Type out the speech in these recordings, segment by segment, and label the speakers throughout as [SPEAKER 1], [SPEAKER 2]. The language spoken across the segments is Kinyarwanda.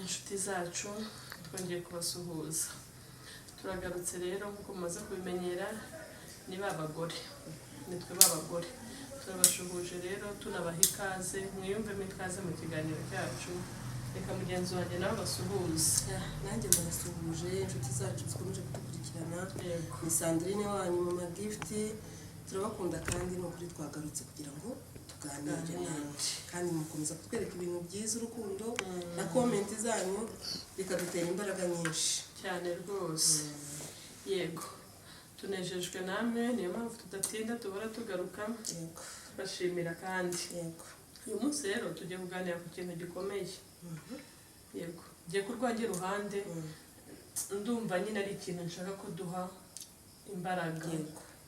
[SPEAKER 1] inshuti zacu twongeye kubasuhuza. Turagarutse rero nkuko mumaze kubimenyera ni babagore, nitwe babagore. Turabashuhuje rero tunabaha ikaze, mwiyumvemo ikaze mu kiganiro cyacu. Reka mugenzi wanjye nawe basuhuze.
[SPEAKER 2] Nanjye mbasuhuje inshuti zacu zikomeje kudukurikirana. Ni Sandrine wanyu Mama Gift. Turabakunda kandi no kuri twagarutse kugira ngo tuganire nawe. Kandi mukomeza kutwereka ibintu byiza, urukundo na comment zanyu bikadutera imbaraga nyinshi
[SPEAKER 1] cyane rwose. Yego. Tunejejwe namwe, niyo mpamvu tudatinda tubora tugaruka.
[SPEAKER 2] Yego.
[SPEAKER 1] Bashimira kandi.
[SPEAKER 2] Yego.
[SPEAKER 1] Uyu munsi rero tugiye kuganira ku kintu gikomeye. Yego. Ngiye kurwangira uruhande. Ndumva nyine ari ikintu nshaka kuduha imbaraga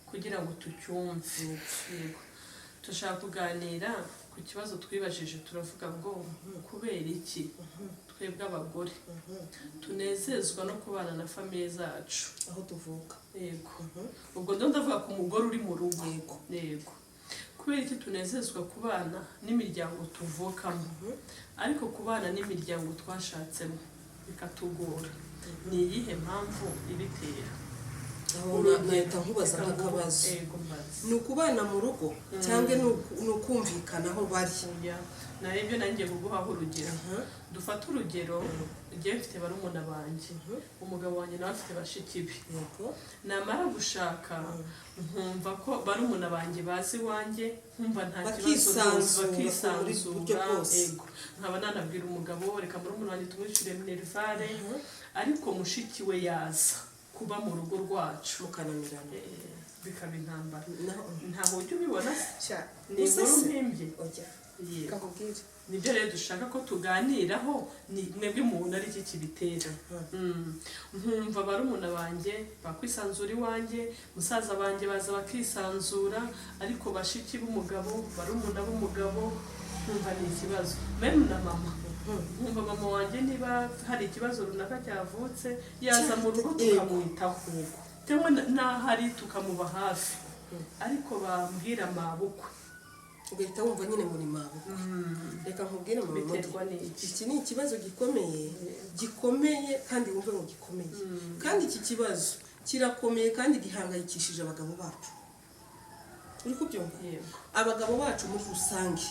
[SPEAKER 1] kugira ngo tucyumve. Yego. Tushaka kuganira ku kibazo twibajije, turavuga ngo kubera iki twebwe abagore tunezezwa no kubana na famiye zacu
[SPEAKER 2] aho tuvuka.
[SPEAKER 1] Yego. Ubwo ndavuga ku mugore uri mu rugo. Yego. Kubera iki tunezezwa kubana n'imiryango tuvukamo, ariko kubana n'imiryango twashatsemo bikatugora. Ni iyihe mpamvu ibitera?
[SPEAKER 2] Nahita nkubaza nk'akabazo. Ni ukubana mu rugo cyangwa ni ukumvikana aho bari?
[SPEAKER 1] Narebye nanjye kuguhaho urugero. Dufata urugero, igihe mfite barumuna banjye, umugabo wanjye nawe afite bashiki be. Namara gushaka nkumva ko barumuna banjye bazi wanjye, nkumva nta kibazo, bakisanzura. Yego. Nkaba nanabwira umugabo reka barumuna banjye tumwishyure minerivare, ariko mushiki we yaza kuba mu rugo rwacu
[SPEAKER 2] mukananirana
[SPEAKER 1] bikaba intambara. Ntaho ujya ubibona ni inkuru mpimbye. Nibyo rero dushaka ko tuganiraho, ni mwebwe mubona ari iki kibitera. Nkumva barumuna banjye bakwisanzura iwanjye, musaza banjye baza bakisanzura, ariko bashiki b'umugabo, barumuna b'umugabo, nkumva ni ikibazo. Meme na mama, nkumva mama wanjye niba hari ikibazo runaka cyavutse yaza mu rugo tukamwitaho, cyangwa n'ahari tukamuba hafi, ariko bambwira mabukwe
[SPEAKER 2] ugahita wumva nyine muri mabukwe. Reka nkubwire mama, iki ni ikibazo gikomeye kandi wumve ngo gikomeye. Kandi iki kibazo kirakomeye kandi gihangayikishije abagabo bacu. Uri kubyumva? Abagabo bacu muri rusange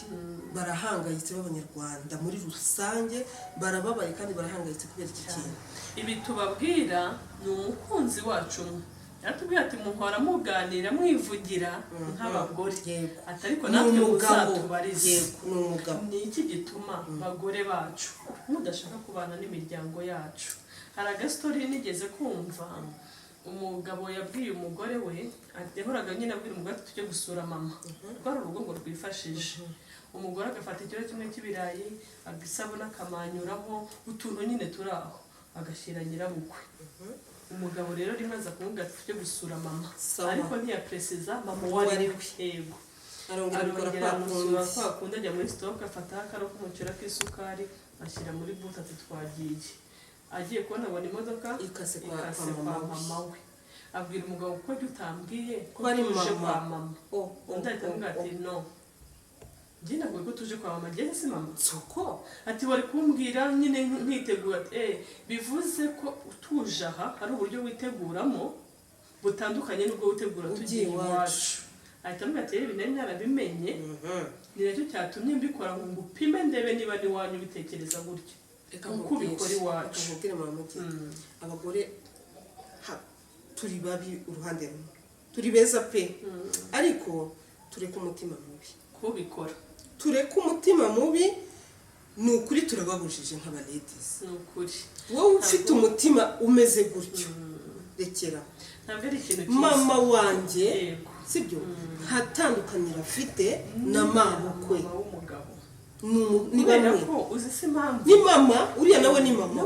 [SPEAKER 2] barahangayitse, b'Abanyarwanda muri rusange barababaye kandi barahangayitse kubera iki kintu.
[SPEAKER 1] Ibi tubabwira ni umukunzi wacu yatubwiye ati muhora muganira mwivugira nk'abagore, atariko natwe muzatubarize ni iki gituma bagore bacu mudashaka kubana n'imiryango yacu. Hari agastori nigeze kumva, umugabo yabwiye umugore we, yahoraga nyine abwira umugore ati tujye gusura mama, rwari urugo ngo rwifashije. Umugore agafata ikiro kimwe cy'ibirayi, agisabuna akamanyuraho utuntu nyine turaho, agashyira nyirabukwe. Umugabo rero rimwe aza kumubwira ati tujye gusura mama, ariko ntiyapresiza mama wari we. Yego. Arongera amusura kwa kundi, ajya muri stock afata akaro k'umuceri k'isukari ashyira muri buta ati twagiye. Agiye kubona abona imodoka ikase kwa mama we. Abwira umugabo ko utambwiye ko tuje kwa mama. Undi ahita amubwira ati no, njye ntabwo ko tuje kwa mama, njye si mama. Soko ati wari kumbwira nyine nkitegura. Bivuze ko utuje aha hari uburyo witeguramo butandukanye n'ubwo witegura tugiye iwacu. Ahita amubwira ati ibi nari narabimenye, ni nacyo cyatumye mbikora ngo ngupime ndebe niba ni wanyu bitekereza gutya. Uko bikora iwacu.
[SPEAKER 2] Abagore turi babi uruhande rumwe, turi beza pe, ariko tureka umutima mubi
[SPEAKER 1] kubikora.
[SPEAKER 2] Tureka umutima mubi, ni ukuri turababujije nk'abaladies.
[SPEAKER 1] Ni ukuri.
[SPEAKER 2] Wowe ufite umutima umeze gutyo, rekera.
[SPEAKER 1] Ntabwo ari ikintu
[SPEAKER 2] mama wanjye sibyo ntatandukanira afite na mabukwe. Ni bamwe. Ni mama, uriya nawe ni mama.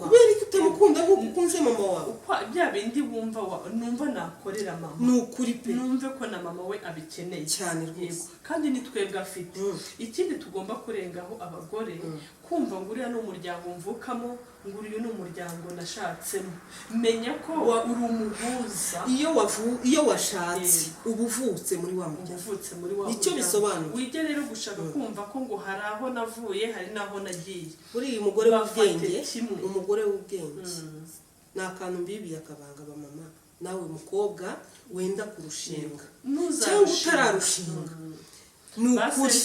[SPEAKER 2] Kubera ko utamukunda nk'uko ukunze mama wawe.
[SPEAKER 1] Bya bindi wumva numva nakorera mama.
[SPEAKER 2] Ni ukuri pe.
[SPEAKER 1] Numve ko na mama we abikeneye
[SPEAKER 2] cyane rwose.
[SPEAKER 1] Kandi ni twebwe afite. Ikindi tugomba kurengaho abagore, kumva ngo uriya ni umuryango mvukamo ngo uyu ni umuryango nashatsemo. Menya ko uri umuhuza.
[SPEAKER 2] Iyo washatse uba uvutse muri wa muryango, nicyo bisobanura.
[SPEAKER 1] Wige rero gushaka kumva ko ngo hari aho navuye hari naho nagiye.
[SPEAKER 2] Uriya umugore w'ubwenge ni akantu mbibiye akabanga abamama, nawe mukobwa wenda kurushinga cyangwa utararushinga, ni ukuri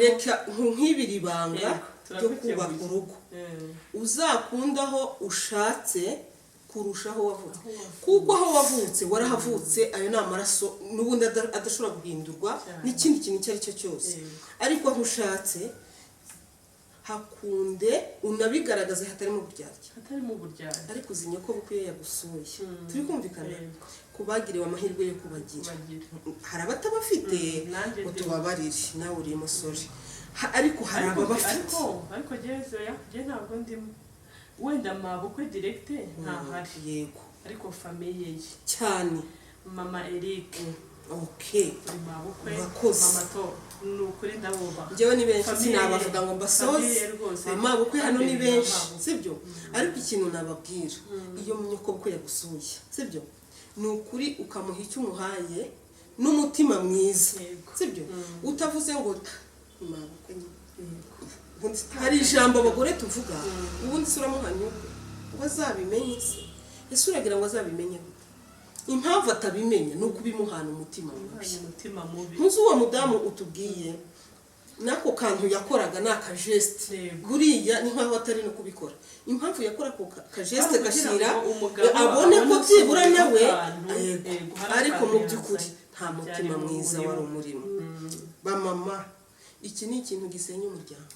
[SPEAKER 2] reka nk'ibiri ibanga ryo kubaka urugo, uzakunda aho ushatse kurushaho wavutse, kuko aho wavutse warahavutse, ayo ni amaraso n'ubundi adashobora guhindurwa n'ikindi kintu icyo ari cyo cyose. Ariko aho ushatse hakunde unabigaragaze hatarimo uburyarya, ariko uzinye ko bukwiye yagusuye. Turi kumvikana kubagiriwe amahirwe yo kubagira. Hari abatabafite ngo tubabarire, nawe uri umusore, ariko hari ababafite.
[SPEAKER 1] Ariko jye ntabwo ndimo, wenda mabukwe direct ntahari, yego, ariko famiye ye
[SPEAKER 2] cyane,
[SPEAKER 1] mama Eric,
[SPEAKER 2] okay,
[SPEAKER 1] mabukwe,
[SPEAKER 2] mama
[SPEAKER 1] to nukuri ndabuba.
[SPEAKER 2] Njyewe ni benshi sinabavuga ngo mbasoze, mabukwe hano ni benshi, sibyo? Ariko ikintu nababwira, iyo munyoko bukwe yagusuye, sibyo? Ni ukuri ukamuha icyo umuhaye n'umutima mwiza, sibyo? Utavuze ngo mabukwe hari ijambo abagore tuvuga, ubundi sura muhanye ngo azabimenye se. Ese uragira ngo azabimenye? Impamvu atabimenya ni ukubimuhana umutima mubi. Ntuzi uwo mudamu utubwiye nako kantu yakoraga ni akajeste, buriya ni nkaho atari no kubikora. Impamvu yakora ako kajeste gashira abone ko byibura nawe, ariko mu by'ukuri nta mutima mwiza wari umurimo. Bamama, iki ni ikintu gisenya umuryango.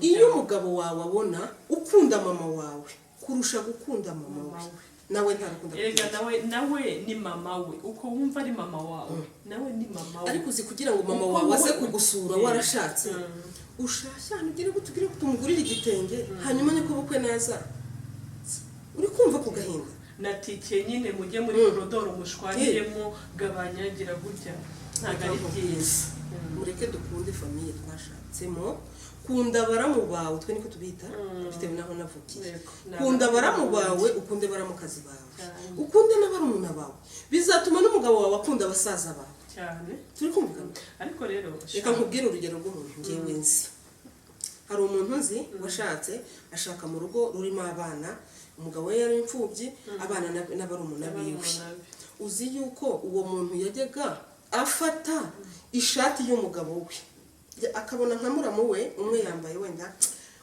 [SPEAKER 2] Iyo umugabo wawe abona ukunda mama wawe kurusha gukunda mama wawe, nawe ntarakunda.
[SPEAKER 1] Nawe ni mama we, uko wumva ari mama wawe, nawe ni mama we.
[SPEAKER 2] Ariko uzi kugira ngo mama wawe aze kugusura warashatse, ushashya ntugire gutugire kutumugurira igitenge, hanyuma nyako bukwe naza uri kumva ku gahinda.
[SPEAKER 1] Natike nyine mujye muri korodoro mushwaniremo gabanyagira gutya, ntago ari byiza.
[SPEAKER 2] Mureke dukunde famiye twashatsemo, kunda baramu bawe, twe niko tubita bitewe naho navukiye. Kunda baramu bawe, ukunde baramukazi bawe, ukunde n'abarumuna bawe, bizatuma n'umugabo wawe akunda abasaza bawe
[SPEAKER 1] cyane.
[SPEAKER 2] Turi kumvikana.
[SPEAKER 1] Ariko rero
[SPEAKER 2] reka nkubwire urugero rw'umuntu ngewe nzi. Hari umuntu nzi washatse ashaka mu rugo rurimo abana, umugabo we yari imfubyi, abana n'abarumuna biwe. Uzi yuko uwo muntu yajyaga afata ishati y'umugabo we, akabona nka muramu we umwe yambaye wenda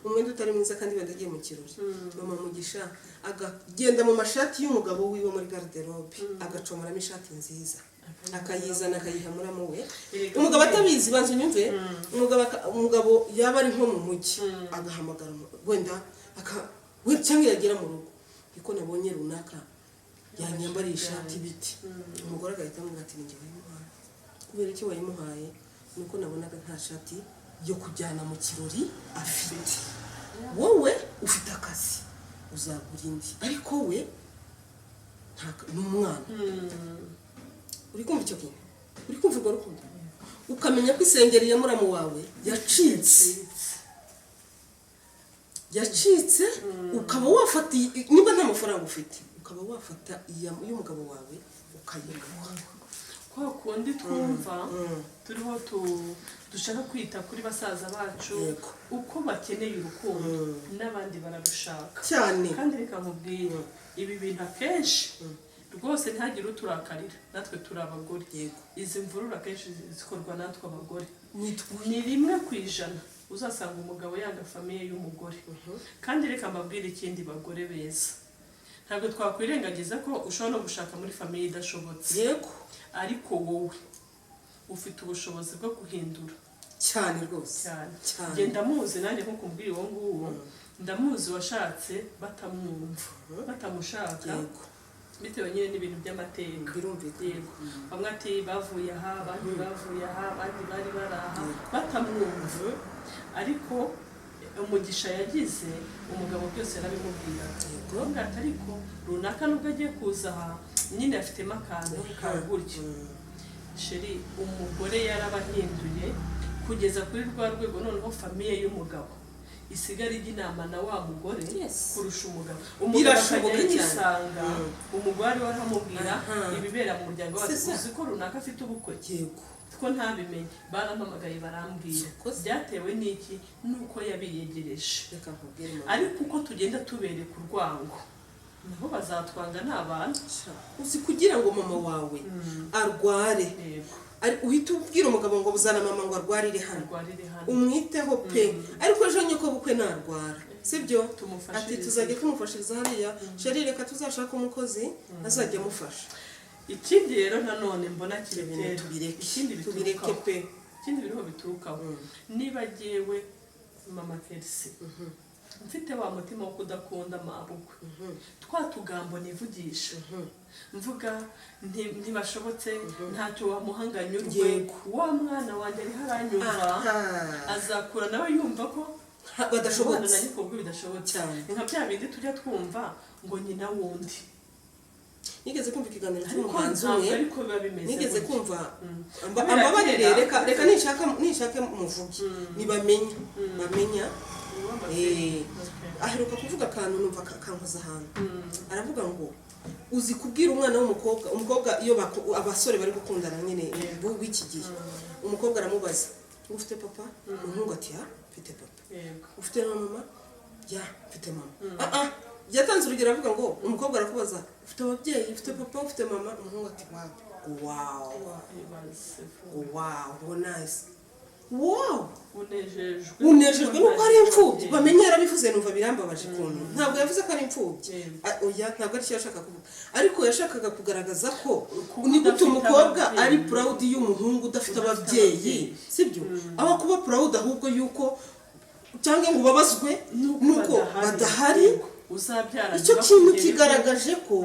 [SPEAKER 2] umwenda utari mwiza kandi wenda agiye mu kirori, mama Mugisha agagenda mu mashati y'umugabo wiwe muri garderobe, agacomoramo ishati nziza, akayizana akayiha muramu we. Umugabo atabizi, banze unyumve, umugabo yaba ari nko mu mujyi, agahamagara wenda cyangwa yagera mu rugo, iko nabonye runaka yanyambariye ishati biti, umugore agahita amubwira ati njye wayimuhaye. Kubera iki wayimuhaye? Nuko nabonaga nta shati yo kujyana mu kirori afite. Wowe ufite akazi uzagura indi, ariko we ni umwana. Uri kumva icyo kintu? Uri kumva urwo rukundo? Ukamenya ko isengeri ya muramu wawe yacitse, ukaba wafata, niba nta mafaranga ufite, ukaba wafata y'umugabo wawe ukayigawa.
[SPEAKER 1] Kwa kundi twumva turiho dushaka kwita kuri basaza bacu uko bakeneye urukundo, n'abandi bararushaka
[SPEAKER 2] cyane.
[SPEAKER 1] Kandi reka nkubwire, ibi bintu akenshi rwose ntihagire uturakarira, natwe turi abagore. Izi mvururu akenshi zikorwa natwe abagore. Ni 1% uzasanga umugabo yanga famiye y'umugore. Kandi reka mbabwire ikindi, bagore beza, ntabwo twakwirengagiza ko ushobora no gushaka muri famiye idashobotse, yego, ariko wowe ufite ubushobozi bwo guhindura
[SPEAKER 2] cyane rwose
[SPEAKER 1] cyane. Genda muzi nanjye nko kumbwira uwo nguwo, ndamuzi washatse batamwumva, batamushaka, bitewe nyine n'ibintu by'amateka. Yego, bamwe ati bavuye aha, abandi bavuye aha, abandi bari baraha, batamwumva. Ariko umugisha yagize, umugabo byose yarabimubwira, ariko runaka nubwo agiye kuza aha nyine afitemo akantu kagutyo. Sheri, umugore yarabahinduye kugeza kuri rwa rwego noneho famiye y'umugabo isigara ijya inama na wa mugore kurusha umugabo
[SPEAKER 2] birashoboka
[SPEAKER 1] akajya yisanga umugore ariwe aramubwira ibibera mu muryango wacu uzi ko runaka afite ubukwe ko ntabimenye barampamagaye barambwira byatewe n'iki nuko yabiyegereje ariko uko tugenda tubereka urwango nabo bazatwanga n'abantu
[SPEAKER 2] uzi kugira ngo mama wawe arware uhita ubwira umugabo ngo buzana mama ngo arwarire hano umwiteho pe ariko ejo nyoko bukwe narwara sibyo ati tuzajya tumufashiriza hariya sheri reka tuzashaka umukozi azajya amufasha
[SPEAKER 1] ikindi rero nanone mbona kiretera
[SPEAKER 2] tubireke pe
[SPEAKER 1] ikindi biriho biturukaho niba jyewe mama Kelsi mfite wa mutima wo kudakunda amabukwe twa tugambo nivugisha mvuga ntibashobotse ntacyo wamuhanganya urwego wa mwana wanjye ari haranyumva azakura nawe yumva ko
[SPEAKER 2] badashobotse
[SPEAKER 1] na nyiko bidashobotse nka bya bindi tujya twumva ngo nyina wundi
[SPEAKER 2] nigeze kumva ikiganiro cy'umuhanzi umwe nigeze kumva ambabarire reka nishake umuvugi bamenya aheruka kuvuga akantu numva kankoza ahantu aravuga ngo uzi kubwira umwana umukobwa iyo abasore bari gukundana nyine w'iki gihe umukobwa aramubaza ufite papa umuhungu ati ya mfite papa ufite na mama ya mfite mama yatanze urugero avuga ngo umukobwa arakubaza ufite ababyeyi ufite papa ufite mama umuhungu ati wow nice wow unejejwe nuko ari imfubyi bamenye yarabivuze numva birambabaje ukuntu ntabwo yavuze ko ari imfubyi oya ntabwo ari cyo yashaka kuvuga ariko yashakaga kugaragaza ko ni gute umukobwa ari proud y'umuhungu udafite ababyeyi sibyo aba kuba proud ahubwo yuko cyangwa ngo babazwe nuko badahari icyo kintu kigaragaje ko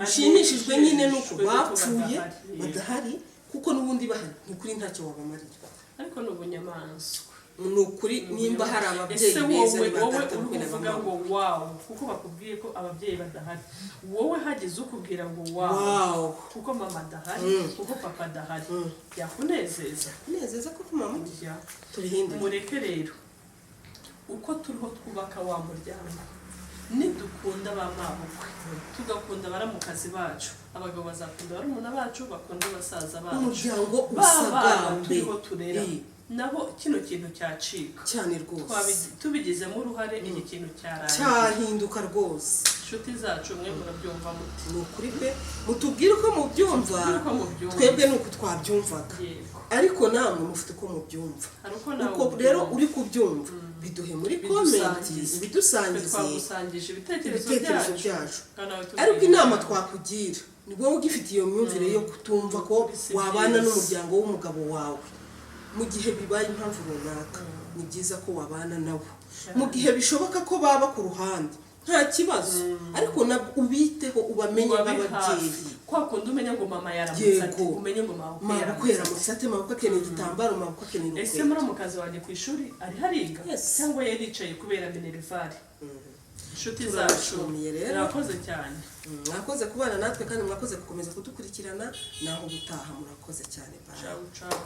[SPEAKER 2] ushimishijwe nyine nuko bapfuye badahari kuko n'ubundi bahari nukuri ntacyo wabamarira
[SPEAKER 1] ariko n'ubunyamaswa
[SPEAKER 2] nukuri nimba hari ababyeyi beza
[SPEAKER 1] wowe uvuga ngo wow kuko bakubwiye ko ababyeyi badahari wowe hagize ukubwira ngo wow kuko mama adahari kuko papa adahari yakunezeza
[SPEAKER 2] kuko mama tubihindure
[SPEAKER 1] mureke rero uko turiho twubaka wa muryango nidukunda ba mabukwe tugakunda baramukazi bacu abagabo bazakunda barumuna bacu bakunda basaza bacu
[SPEAKER 2] umuryango usagambe
[SPEAKER 1] turiho turera nabo kino kintu cyacika
[SPEAKER 2] cyane rwose
[SPEAKER 1] tubigizemo uruhare iki kintu
[SPEAKER 2] cyahinduka rwose
[SPEAKER 1] inshuti zacu mwe murabyumva muti
[SPEAKER 2] ni ukuri pe mutubwire uko mubyumva twebwe nuko twabyumvaga ariko namwe mufite uko mubyumva uko rero uri kubyumva biduhe muri komenti
[SPEAKER 1] bidusangije ibitekerezo byacu
[SPEAKER 2] ariko inama twakugira ni wowe ugifite iyo myumvire yo kutumva ko wabana n'umuryango w'umugabo wawe mu gihe bibaye impamvu runaka ni byiza ko wabana nawe mu gihe bishoboka ko baba ku ruhande nta kibazo ariko ubiteho ubamenye nk'ababyeyi
[SPEAKER 1] kwa kundi umenya ngo mama yaramutse umenye ngo mama
[SPEAKER 2] yaramutse ate mabukwe akeneye igitambaro mabukwe akeneye urukweto
[SPEAKER 1] ese muramukazi wanjye ku ishuri ari hariga cyangwa yaricaye kubera minerivare inshuti zacu murakoze cyane
[SPEAKER 2] mwakoze kubana natwe kandi mwakoze gukomeza kudukurikirana naho gutaha murakoze cyane
[SPEAKER 1] ciao